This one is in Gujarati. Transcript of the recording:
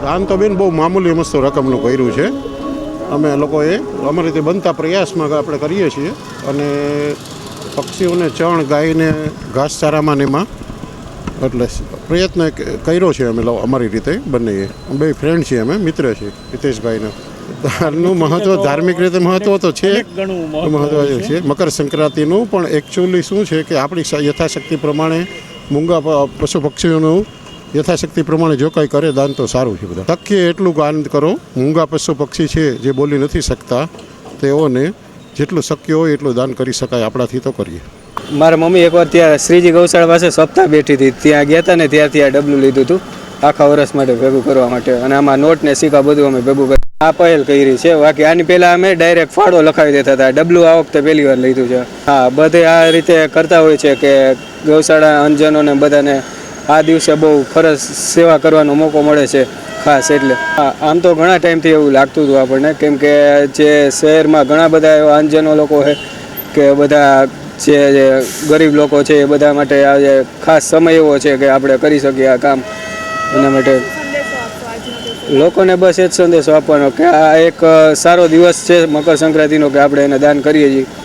દાન તો બેન બહુ મામૂલી મસ્ત રકમનું કર્યું છે. અમે લોકોએ અમારી રીતે બનતા પ્રયાસમાં આપણે કરીએ છીએ અને પક્ષીઓને ચણ ગાયને ઘાસચારામાં ને એમાં એટલે પ્રયત્ન કર્યો છે અમે અમારી રીતે બંનેએ. બે ફ્રેન્ડ છીએ, અમે મિત્ર છીએ હિતેશભાઈના. દાનનું મહત્ત્વ ધાર્મિક રીતે મહત્ત્વ તો છે, મહત્ત્વ છે. મકર સંક્રાંતિનું પણ એકચ્યુઅલી શું છે કે આપણી યથાશક્તિ પ્રમાણે મૂંગા પશુ પક્ષીઓનું યથાશક્તિ પ્રમાણે જો કંઈ કરે દાન તો સારું છે. બધા શક્ય એટલું દાન કરો. મૂંગા પશુ પક્ષી છે જે બોલી નથી શકતા તેઓને જેટલું શક્ય હોય એટલું દાન કરી શકાય આપણાથી તો કરીએ. મારા મમ્મી એકવાર ત્યાં શ્રીજી ગૌશાળા પાસે સપ્તાહ બેઠી હતી, ત્યાં ગયા હતા ને ત્યારથી આ ડબલું લીધું હતું આખા વર્ષ માટે ભેગું કરવા માટે. અને આમાં નોટ ને સિક્કા બધું અમે ભેગું કરી આ પહેલ કરી છે. બાકી આની પહેલાં અમે ડાયરેક્ટ ફાળો લખાવી દેતા હતા. ડબલું આ વખતે પહેલી વાર લીધું છે. હા, બધે આ રીતે કરતા હોય છે કે ગૌશાળા અંજનોને બધાને આ દિવસે બહુ ફરજ સેવા કરવાનો મોકો મળે છે ખાસ. એટલે આમ તો ઘણા ટાઈમથી એવું લાગતું હતું આપણને, કેમ કે જે શહેરમાં ઘણા બધા એવા અંજનો લોકો છે કે બધા જે ગરીબ લોકો છે એ બધા માટે આ ખાસ સમય એવો છે કે આપણે કરી શકીએ આ કામ. એના માટે લોકોને બસ એ જ સંદેશો આપવાનો કે આ એક સારો દિવસ છે મકર સંક્રાંતિનો કે આપણે એને દાન કરીએ છીએ.